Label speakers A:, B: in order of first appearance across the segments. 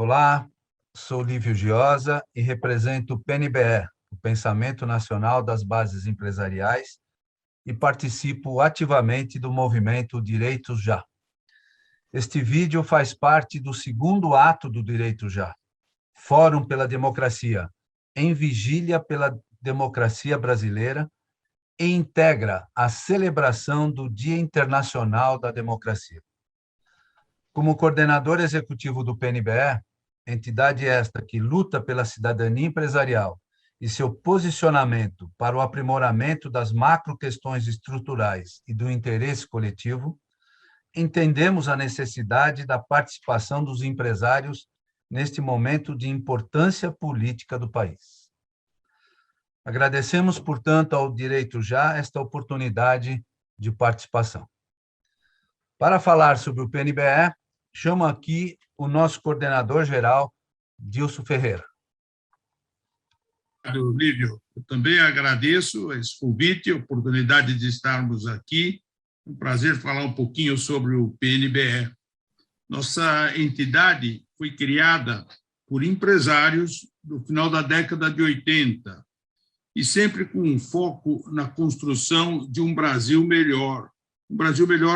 A: Olá, sou Lívio Giosa e represento o PNBE, o Pensamento Nacional das Bases Empresariais, e participo ativamente do movimento Direitos Já. Este vídeo faz parte do segundo ato do Direito Já, Fórum pela Democracia, em vigília pela democracia brasileira, e integra a celebração do Dia Internacional da Democracia. Como coordenador executivo do PNBE, entidade esta que luta pela cidadania empresarial e seu posicionamento para o aprimoramento das macro-questões estruturais e do interesse coletivo, entendemos a necessidade da participação dos empresários neste momento de importância política do país. Agradecemos, portanto, ao Direito Já esta oportunidade de participação. Para falar sobre o PNBE, chamo aqui o nosso coordenador-geral, Dilson Ferreira.
B: Obrigado, Lívio. Eu também agradeço esse convite, a oportunidade de estarmos aqui. É um prazer falar um pouquinho sobre o PNBE. Nossa entidade foi criada por empresários no final da década de 80 e sempre com um foco na construção de um Brasil melhor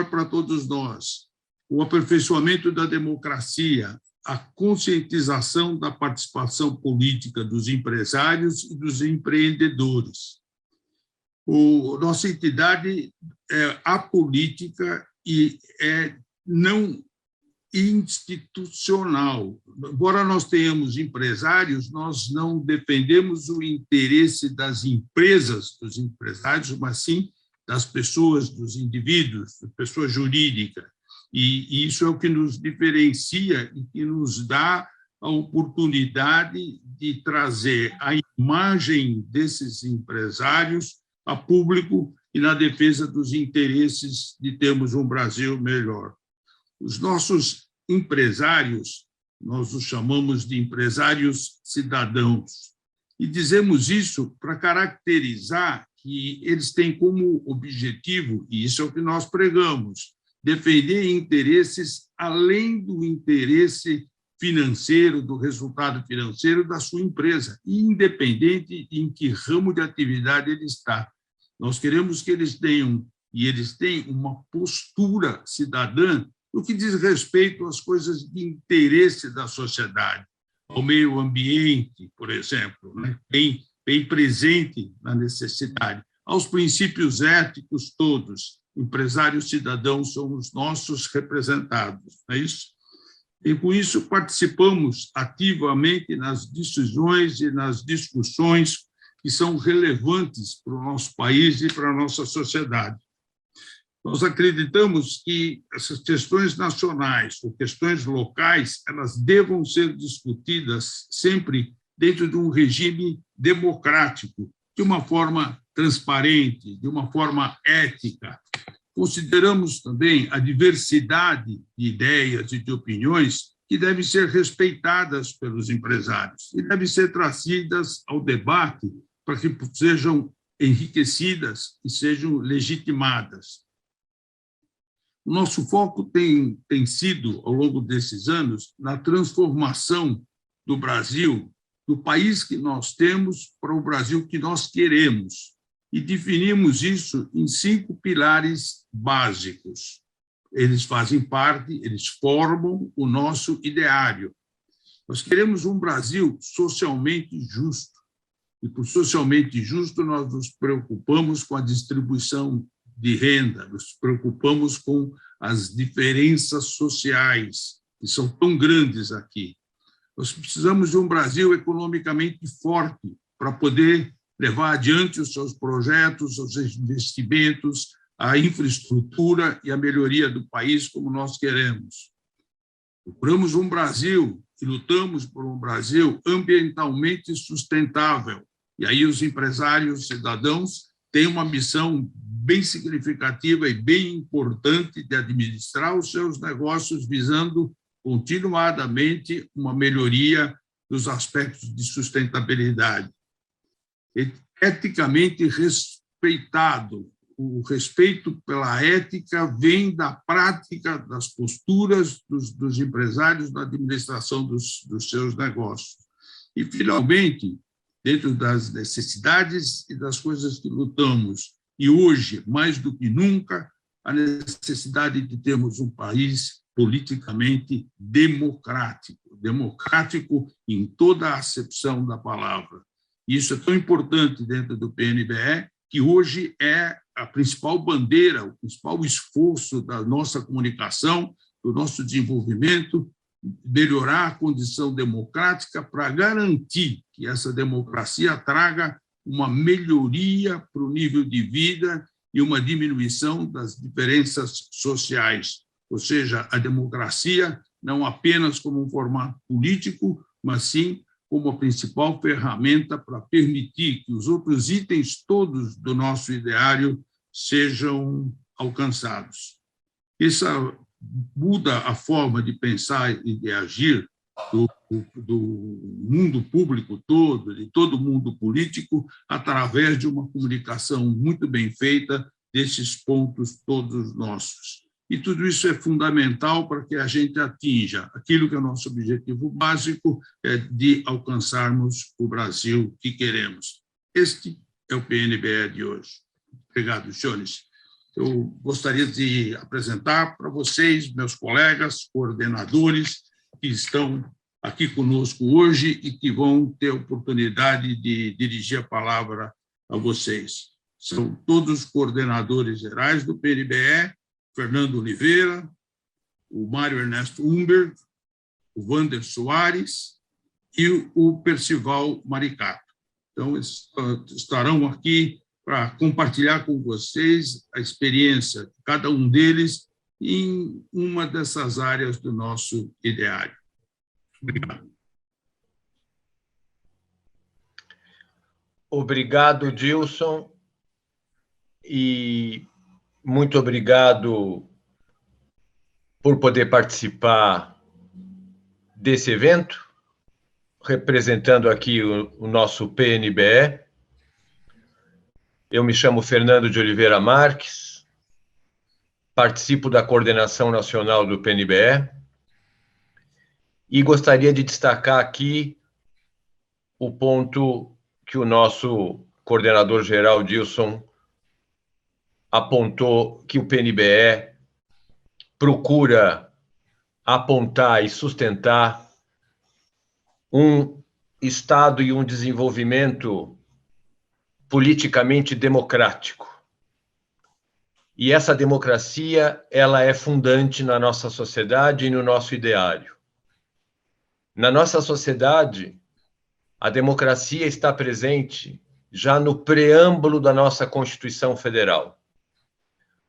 B: para todos nós. O aperfeiçoamento da democracia, a conscientização da participação política dos empresários e dos empreendedores. Nossa entidade é apolítica e é não institucional. Embora nós tenhamos empresários, nós não defendemos o interesse das empresas, dos empresários, mas sim das pessoas, dos indivíduos, da pessoa jurídica. E isso é o que nos diferencia e que nos dá a oportunidade de trazer a imagem desses empresários a público e na defesa dos interesses de termos um Brasil melhor. Os nossos empresários, nós os chamamos de empresários cidadãos, e dizemos isso para caracterizar que eles têm como objetivo, e isso é o que nós pregamos, defender interesses além do interesse financeiro, do resultado financeiro da sua empresa, independente em que ramo de atividade ele está. Nós queremos que eles tenham, e eles têm, uma postura cidadã no que diz respeito às coisas de interesse da sociedade, ao meio ambiente, por exemplo, né? bem presente na necessidade, aos princípios éticos todos. Empresários cidadãos são os nossos representados, não é isso? E, com isso, participamos ativamente nas decisões e nas discussões que são relevantes para o nosso país e para a nossa sociedade. Nós acreditamos que essas questões nacionais ou questões locais, elas devam ser discutidas sempre dentro de um regime democrático, de uma forma transparente, de uma forma ética. Consideramos também a diversidade de ideias e de opiniões que devem ser respeitadas pelos empresários e devem ser trazidas ao debate para que sejam enriquecidas e sejam legitimadas. O nosso foco tem sido, ao longo desses anos, na transformação do Brasil, do país que nós temos para o Brasil que nós queremos. E definimos isso em 5 pilares básicos. Eles fazem parte, eles formam o nosso ideário. Nós queremos um Brasil socialmente justo. E, por socialmente justo, nós nos preocupamos com a distribuição de renda, nos preocupamos com as diferenças sociais, que são tão grandes aqui. Nós precisamos de um Brasil economicamente forte para poder levar adiante os seus projetos, os seus investimentos, a infraestrutura e a melhoria do país como nós queremos. Procuramos um Brasil e lutamos por um Brasil ambientalmente sustentável. E aí os empresários cidadãos têm uma missão bem significativa e bem importante de administrar os seus negócios visando continuadamente uma melhoria dos aspectos de sustentabilidade. Eticamente respeitado o respeito pela ética vem da prática, das posturas dos empresários na administração dos seus negócios. E, finalmente, dentro das necessidades e das coisas que lutamos, e hoje, mais do que nunca, a necessidade de termos um país politicamente democrático, democrático em toda a acepção da palavra. Isso é tão importante dentro do PNBE, que hoje é a principal bandeira, o principal esforço da nossa comunicação, do nosso desenvolvimento, melhorar a condição democrática para garantir que essa democracia traga uma melhoria para o nível de vida e uma diminuição das diferenças sociais. Ou seja, a democracia não apenas como um formato político, mas sim como a principal ferramenta para permitir que os outros itens todos do nosso ideário sejam alcançados. Isso muda a forma de pensar e de agir do mundo público todo, de todo o mundo político, através de uma comunicação muito bem feita desses pontos todos nossos. E tudo isso é fundamental para que a gente atinja aquilo que é o nosso objetivo básico, é de alcançarmos o Brasil que queremos. Este é o PNBE de hoje. Obrigado, senhores. Eu gostaria de apresentar para vocês, meus colegas, coordenadores, que estão aqui conosco hoje e que vão ter a oportunidade de dirigir a palavra a vocês. São todos coordenadores gerais do PNBE, Fernando Oliveira, o Mário Ernesto Humber, o Wander Soares e o Percival Maricato. Então, estarão aqui para compartilhar com vocês a experiência de cada um deles em uma dessas áreas do nosso ideário. Obrigado.
C: Obrigado, Dilson, e muito obrigado por poder participar desse evento, representando aqui o nosso PNBE. Eu me chamo Fernando de Oliveira Marques, participo da coordenação nacional do PNBE e gostaria de destacar aqui o ponto que o nosso coordenador-geral, Dilson, apontou, que o PNBE procura apontar e sustentar um Estado e um desenvolvimento politicamente democrático. E essa democracia, ela é fundante na nossa sociedade e no nosso ideário. Na nossa sociedade, a democracia está presente já no preâmbulo da nossa Constituição Federal.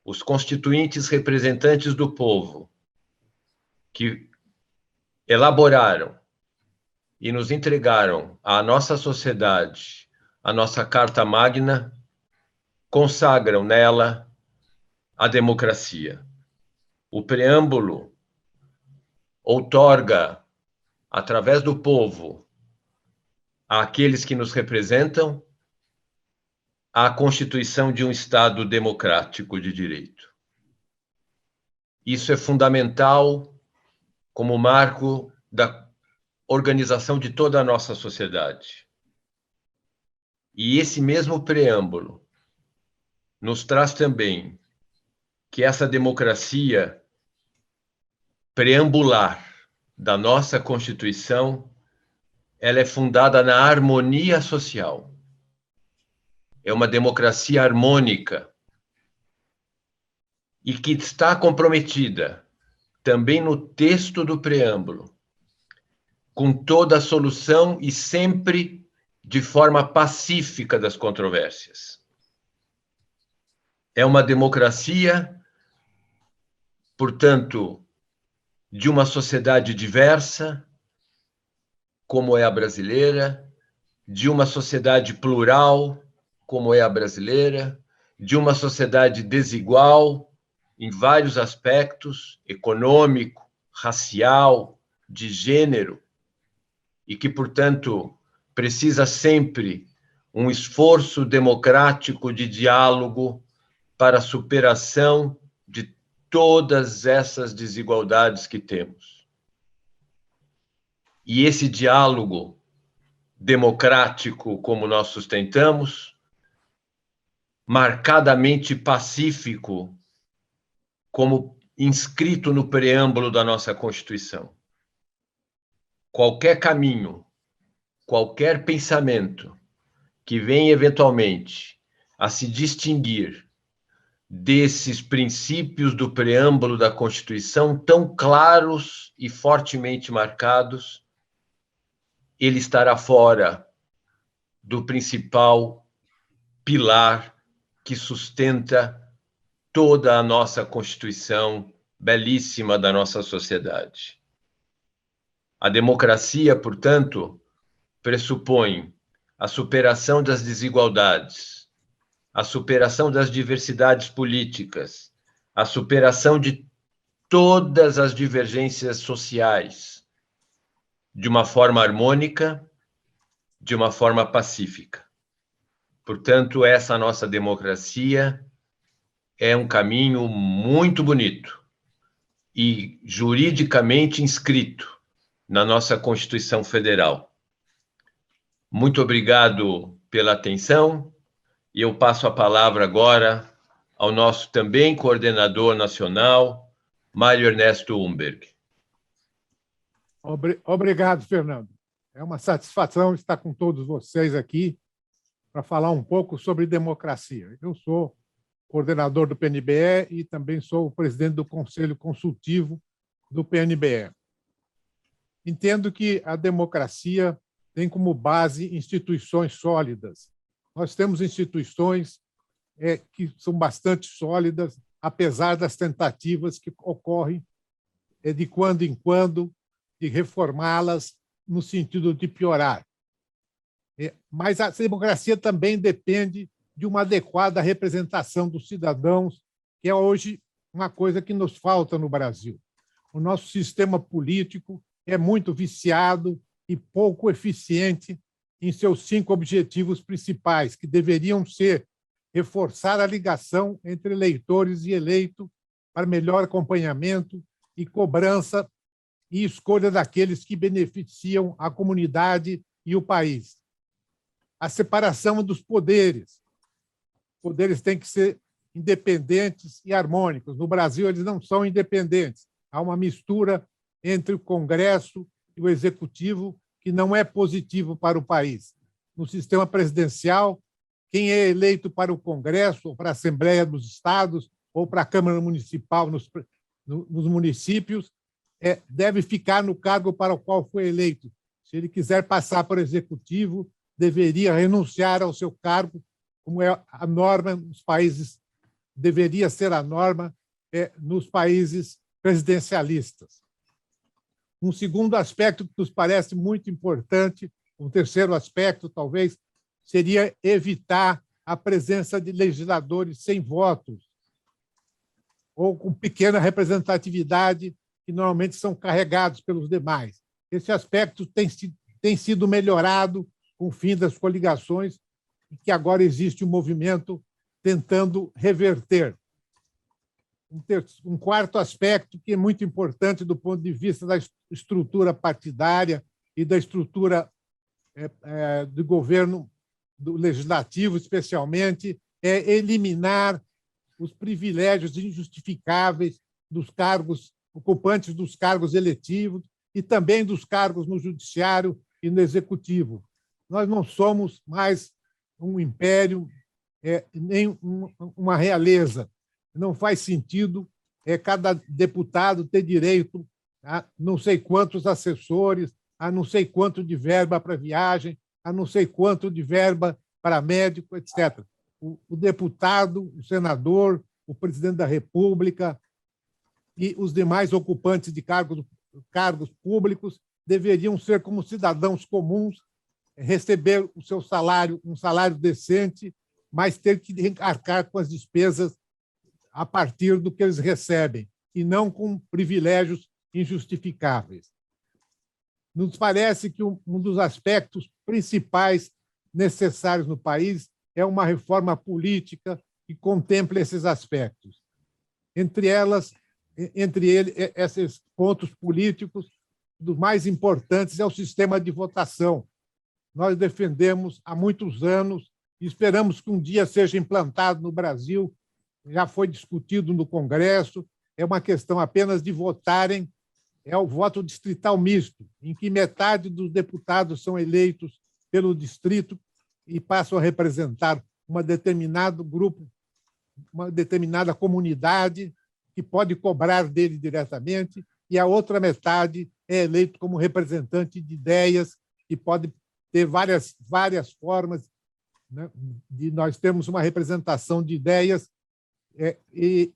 C: Os constituintes representantes do povo, que elaboraram e nos entregaram à nossa sociedade a nossa Carta Magna, consagram nela a democracia. O preâmbulo outorga, através do povo, àqueles que nos representam, a constituição de um Estado democrático de direito. Isso é fundamental como marco da organização de toda a nossa sociedade. E esse mesmo preâmbulo nos traz também que essa democracia preambular da nossa Constituição, ela é fundada na harmonia social. É uma democracia harmônica e que está comprometida também no texto do preâmbulo, com toda a solução e sempre de forma pacífica das controvérsias. É uma democracia, portanto, de uma sociedade diversa, como é a brasileira, de uma sociedade plural, como é a brasileira, de uma sociedade desigual em vários aspectos, econômico, racial, de gênero, e que, portanto, precisa sempre um esforço democrático de diálogo para a superação de todas essas desigualdades que temos. E esse diálogo democrático, como nós sustentamos, marcadamente pacífico, como inscrito no preâmbulo da nossa Constituição. Qualquer caminho, qualquer pensamento que venha eventualmente a se distinguir desses princípios do preâmbulo da Constituição tão claros e fortemente marcados, ele estará fora do principal pilar que sustenta toda a nossa Constituição belíssima da nossa sociedade. A democracia, portanto, pressupõe a superação das desigualdades, a superação das diversidades políticas, a superação de todas as divergências sociais, de uma forma harmônica, de uma forma pacífica. Portanto, essa nossa democracia é um caminho muito bonito e juridicamente inscrito na nossa Constituição Federal. Muito obrigado pela atenção e eu passo a palavra agora ao nosso também coordenador nacional, Mário Ernesto Umberg.
D: Obrigado, Fernando. É uma satisfação estar com todos vocês aqui para falar um pouco sobre democracia. Eu sou coordenador do PNBE e também sou o presidente do Conselho Consultivo do PNBE. Entendo que a democracia tem como base instituições sólidas. Nós temos instituições que são bastante sólidas, apesar das tentativas que ocorrem de quando em quando de reformá-las no sentido de piorar. Mas a democracia também depende de uma adequada representação dos cidadãos, que é hoje uma coisa que nos falta no Brasil. O nosso sistema político é muito viciado e pouco eficiente em seus 5 objetivos principais, que deveriam ser reforçar a ligação entre eleitores e eleito para melhor acompanhamento e cobrança e escolha daqueles que beneficiam a comunidade e o país. A separação dos poderes. Os poderes têm que ser independentes e harmônicos. No Brasil, eles não são independentes. Há uma mistura entre o Congresso e o Executivo que não é positivo para o país. No sistema presidencial, quem é eleito para o Congresso, ou para a Assembleia dos Estados, ou para a Câmara Municipal nos municípios, deve ficar no cargo para o qual foi eleito. Se ele quiser passar para o Executivo, deveria renunciar ao seu cargo, como é a norma nos países, deveria ser a norma nos países presidencialistas. Um segundo aspecto que nos parece muito importante, um terceiro aspecto, talvez, seria evitar a presença de legisladores sem votos ou com pequena representatividade, que normalmente são carregados pelos demais. Esse aspecto tem sido melhorado com o fim das coligações e que agora existe um movimento tentando reverter. Um quarto aspecto que é muito importante do ponto de vista da estrutura partidária e da estrutura do governo, do legislativo, especialmente, é eliminar os privilégios injustificáveis dos cargos, ocupantes dos cargos eletivos e também dos cargos no judiciário e no executivo. Nós não somos mais um império, nem uma realeza. Não faz sentido cada deputado ter direito a não sei quantos assessores, a não sei quanto de verba para viagem, a não sei quanto de verba para médico, etc. O deputado, o senador, o presidente da República e os demais ocupantes de cargos públicos deveriam ser como cidadãos comuns, receber o seu salário, um salário decente, mas ter que arcar com as despesas a partir do que eles recebem, e não com privilégios injustificáveis. Nos parece que um dos aspectos principais necessários no país é uma reforma política que contemple esses aspectos. Entre esses pontos políticos, dos mais importantes é o sistema de votação. Nós defendemos há muitos anos e esperamos que um dia seja implantado no Brasil. Já foi discutido no Congresso, é uma questão apenas de votarem, é o voto distrital misto, em que metade dos deputados são eleitos pelo distrito e passam a representar um determinado grupo, uma determinada comunidade, que pode cobrar dele diretamente, e a outra metade é eleito como representante de ideias, que pode ter várias formas, né, de nós termos uma representação de ideias, e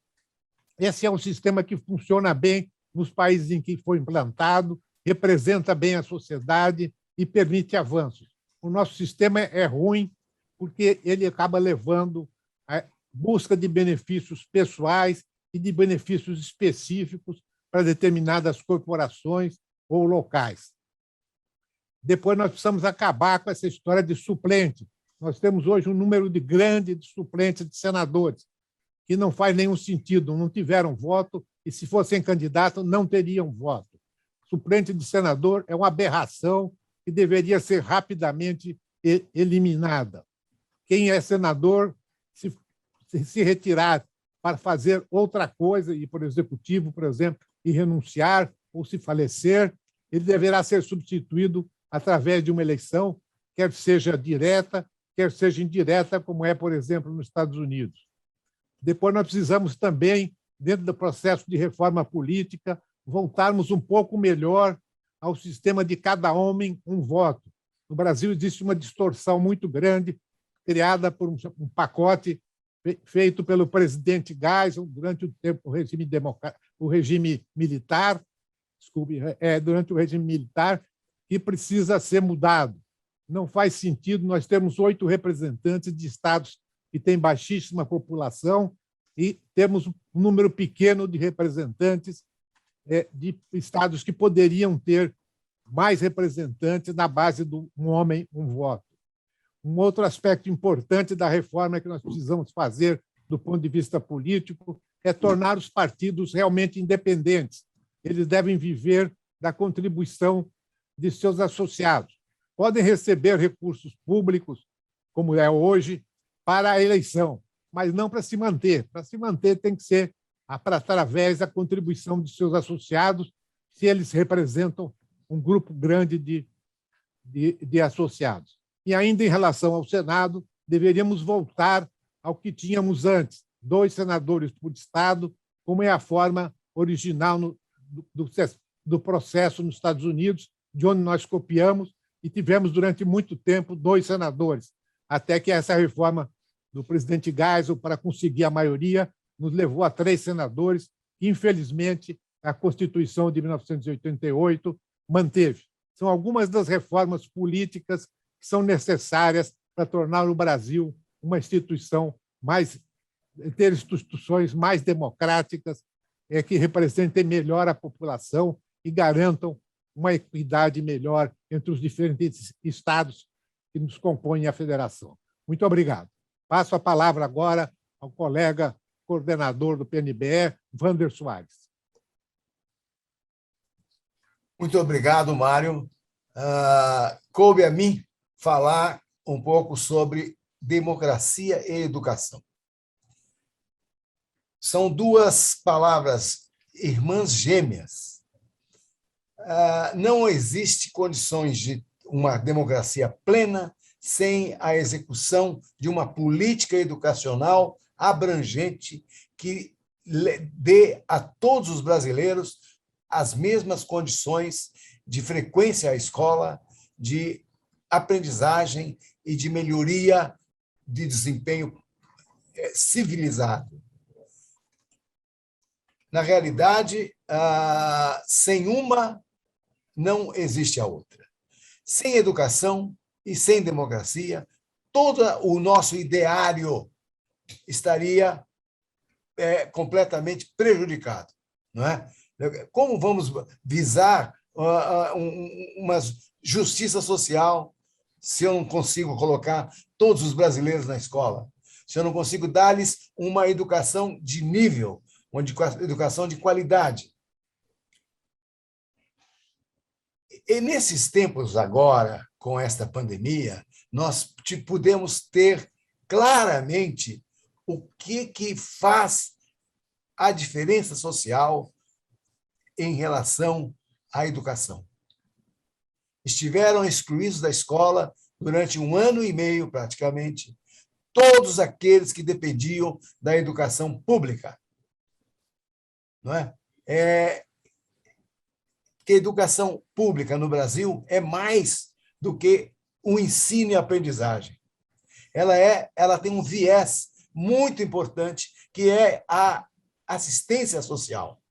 D: esse é um sistema que funciona bem nos países em que foi implantado, representa bem a sociedade e permite avanços. O nosso sistema é ruim porque ele acaba levando a busca de benefícios pessoais e de benefícios específicos para determinadas corporações ou locais. Depois, nós precisamos acabar com essa história de suplente. Nós temos hoje um número grande de suplentes de senadores, que não faz nenhum sentido, não tiveram voto, e, se fossem candidatos, não teriam voto. Suplente de senador é uma aberração que deveria ser rapidamente eliminada. Quem é senador, se retirar para fazer outra coisa, ir para o executivo, por exemplo, e renunciar ou se falecer, ele deverá ser substituído através de uma eleição, quer seja direta, quer seja indireta, como é, por exemplo, nos Estados Unidos. Depois, nós precisamos também, dentro do processo de reforma política, voltarmos um pouco melhor ao sistema de cada homem um voto. No Brasil, existe uma distorção muito grande, criada por um pacote feito pelo presidente Geisel durante o tempo o regime militar, durante o regime militar, que precisa ser mudado. Não faz sentido, nós temos 8 representantes de estados que têm baixíssima população e temos um número pequeno de representantes de estados que poderiam ter mais representantes na base do um homem, um voto. Um outro aspecto importante da reforma que nós precisamos fazer do ponto de vista político é tornar os partidos realmente independentes. Eles devem viver da contribuição de seus associados. Podem receber recursos públicos, como é hoje, para a eleição, mas não para se manter. Para se manter tem que ser através da contribuição de seus associados, se eles representam um grupo grande de associados. E ainda em relação ao Senado, deveríamos voltar ao que tínhamos antes, 2 senadores por estado, como é a forma original do processo nos Estados Unidos, de onde nós copiamos, e tivemos durante muito tempo 2 senadores, até que essa reforma do presidente Geisel, para conseguir a maioria, nos levou a 3 senadores, que, infelizmente, a Constituição de 1988 manteve. São algumas das reformas políticas que são necessárias para tornar o Brasil uma instituição ter instituições mais democráticas, que representem melhor a população e garantam uma equidade melhor entre os diferentes estados que nos compõem a federação. Muito obrigado. Passo a palavra agora ao colega coordenador do PNBE, Wander Soares.
E: Muito obrigado, Mário. Coube a mim falar um pouco sobre democracia e educação. São 2 palavras irmãs gêmeas. Não existe condições de uma democracia plena sem a execução de uma política educacional abrangente que dê a todos os brasileiros as mesmas condições de frequência à escola, de aprendizagem e de melhoria de desempenho civilizado. Na realidade, sem uma, não existe a outra. Sem educação e sem democracia, todo o nosso ideário estaria completamente prejudicado, não é? Como vamos visar uma justiça social se eu não consigo colocar todos os brasileiros na escola? se eu não consigo dar-lhes uma educação de nível, uma educação de qualidade. E nesses tempos agora, com esta pandemia, nós podemos ter claramente o que faz a diferença social em relação à educação. Estiveram excluídos da escola durante 1 ano e meio, praticamente, todos aqueles que dependiam da educação pública. Não é? Que a educação pública no Brasil é mais do que o ensino e a aprendizagem. Ela tem um viés muito importante, que é a assistência social.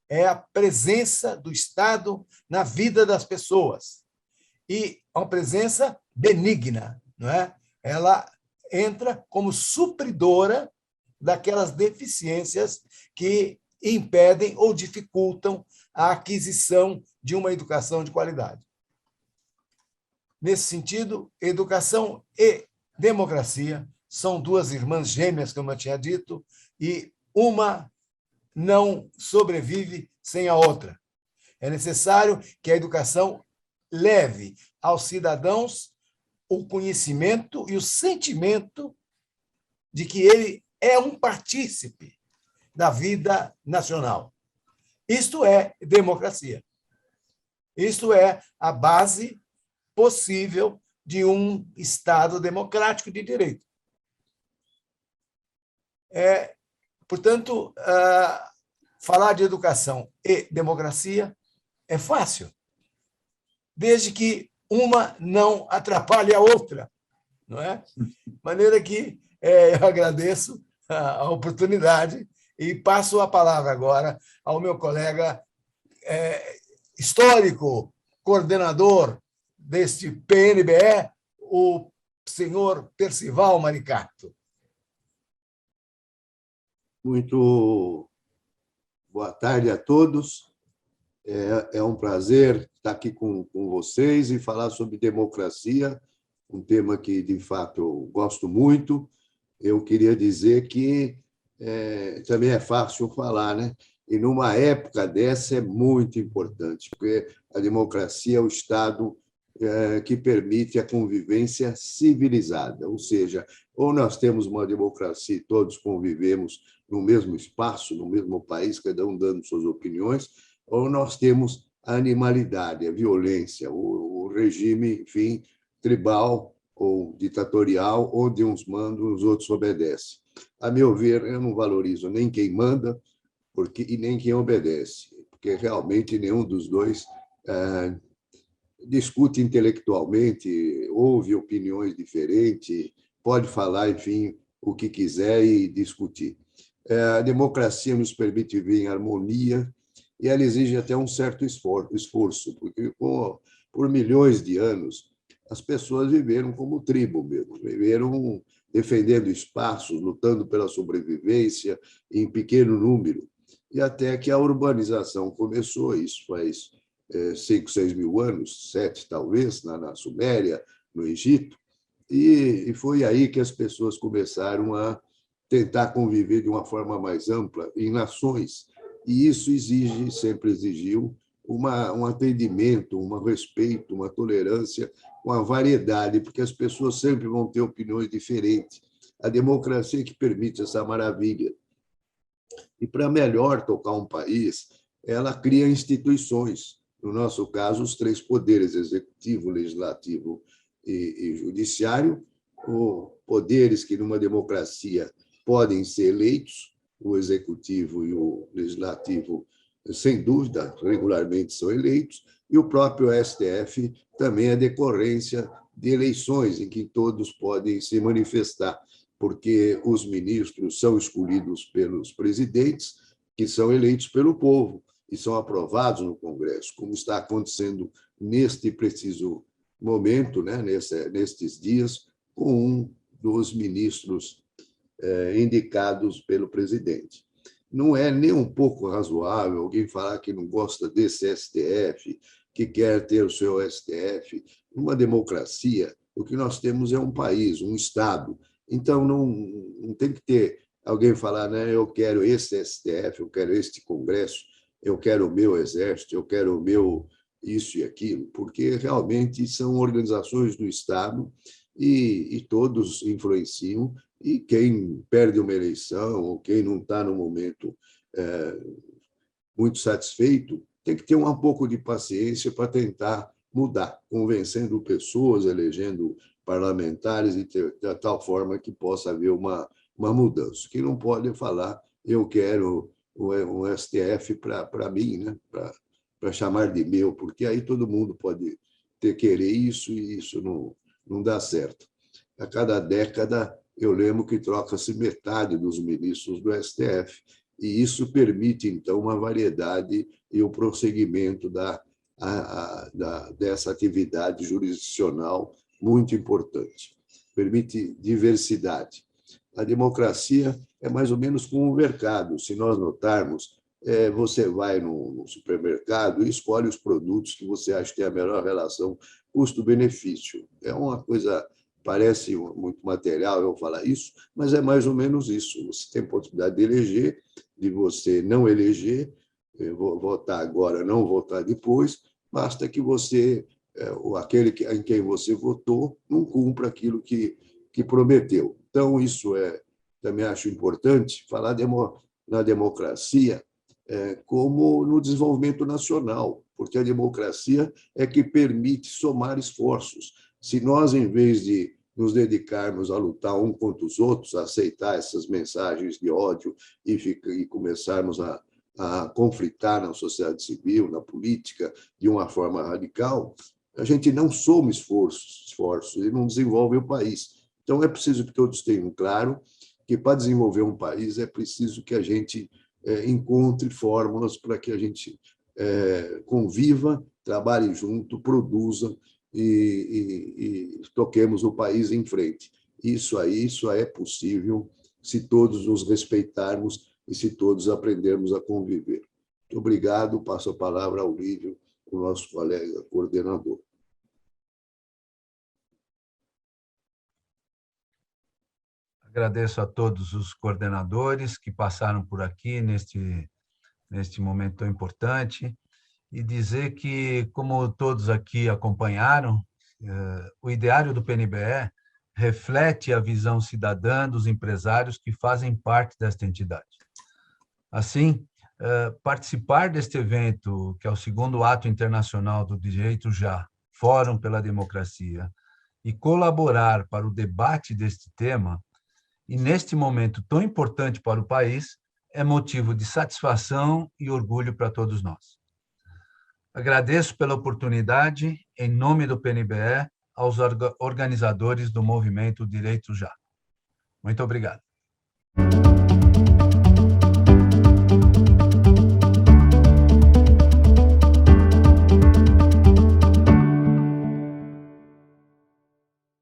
E: É a presença do Estado na vida das pessoas. E uma presença benigna, não é? Ela entra como supridora daquelas deficiências que impedem ou dificultam a aquisição de uma educação de qualidade. Nesse sentido, educação e democracia são 2 irmãs gêmeas, como eu tinha dito, e uma não sobrevive sem a outra. É necessário que a educação leve aos cidadãos o conhecimento e o sentimento de que ele é um partícipe da vida nacional. Isto é democracia. Isto é a base possível de um Estado democrático de direito. Portanto, falar de educação e democracia é fácil, desde que uma não atrapalhe a outra, não é? De maneira que eu agradeço a oportunidade e passo a palavra agora ao meu colega histórico, coordenador deste PNBE, o senhor Percival Maricato.
F: Muito boa tarde a todos. É um prazer estar aqui com vocês e falar sobre democracia, um tema que, de fato, eu gosto muito. Eu queria dizer que também é fácil falar, né? E numa época dessa é muito importante, porque a democracia é o Estado que permite a convivência civilizada, ou seja, ou nós temos uma democracia e todos convivemos no mesmo espaço, no mesmo país, cada um dando suas opiniões, ou nós temos a animalidade, a violência, o regime, enfim, tribal ou ditatorial, onde uns mandam, os outros obedecem. A meu ver, eu não valorizo nem quem manda e nem quem obedece, porque realmente nenhum dos dois discute intelectualmente, ouve opiniões diferentes, pode falar, enfim, o que quiser e discutir. A democracia nos permite viver em harmonia e ela exige até um certo esforço, porque por milhões de anos as pessoas viveram como tribo mesmo, viveram defendendo espaços, lutando pela sobrevivência em pequeno número, e até que a urbanização começou, isso faz 5, 6 mil anos, 7 talvez, na Suméria, no Egito, e foi aí que as pessoas começaram a tentar conviver de uma forma mais ampla em nações, e isso sempre exigiu um atendimento, um respeito, uma tolerância, uma variedade, porque as pessoas sempre vão ter opiniões diferentes. A democracia é que permite essa maravilha. E para melhor tocar um país, ela cria instituições, no nosso caso, os 3 poderes, executivo, legislativo e judiciário, poderes que, numa democracia, podem ser eleitos, o executivo e o legislativo, sem dúvida, regularmente são eleitos, e o próprio STF também é decorrência de eleições em que todos podem se manifestar, porque os ministros são escolhidos pelos presidentes, que são eleitos pelo povo e são aprovados no Congresso, como está acontecendo neste preciso momento, né, nestes dias, com um dos ministros indicados pelo presidente. Não é nem um pouco razoável alguém falar que não gosta desse STF, que quer ter o seu STF. Numa democracia, o que nós temos é um país, um Estado, Então, não tem que ter alguém falar, né, eu quero esse STF, eu quero este Congresso, eu quero o meu Exército, eu quero o meu isso e aquilo, porque realmente são organizações do Estado e todos influenciam, e quem perde uma eleição ou quem não está no momento muito satisfeito tem que ter um pouco de paciência para tentar mudar, convencendo pessoas, elegendo parlamentares de tal forma que possa haver uma mudança. Quem não pode falar, eu quero um STF para mim, né? Para chamar de meu, porque aí todo mundo pode querer isso e isso não dá certo. A cada década, eu lembro que troca-se metade dos ministros do STF, e isso permite, então, uma variedade e o prosseguimento dessa atividade jurisdicional muito importante. Permite diversidade. A democracia é mais ou menos como um mercado. Se nós notarmos, você vai no supermercado e escolhe os produtos que você acha que tem a melhor relação custo-benefício. É uma coisa, parece muito material eu falar isso, mas é mais ou menos isso. Você tem possibilidade de eleger, de você não eleger, votar agora, não votar depois, basta que você, aquele em quem você votou, não cumpra aquilo que prometeu. Então, isso também acho importante falar na democracia como no desenvolvimento nacional, porque a democracia é que permite somar esforços. Se nós, em vez de nos dedicarmos a lutar um contra os outros, a aceitar essas mensagens de ódio e começarmos a conflitar na sociedade civil, na política, de uma forma radical, a gente não soma esforços e não desenvolve o país. Então, é preciso que todos tenham claro que, para desenvolver um país, é preciso que a gente encontre fórmulas para que a gente conviva, trabalhe junto, produza e toquemos o país em frente. Isso é possível se todos nos respeitarmos e se todos aprendermos a conviver. Muito obrigado. Passo a palavra ao Lívio, o nosso colega coordenador.
A: Agradeço a todos os coordenadores que passaram por aqui neste momento tão importante e dizer que, como todos aqui acompanharam, o ideário do PNBE reflete a visão cidadã dos empresários que fazem parte desta entidade. Assim, participar deste evento, que é o 2º ato internacional do Direito Já, Fórum pela Democracia, e colaborar para o debate deste tema, e neste momento tão importante para o país, é motivo de satisfação e orgulho para todos nós. Agradeço pela oportunidade, em nome do PNBE, aos organizadores do movimento Direito Já. Muito obrigado.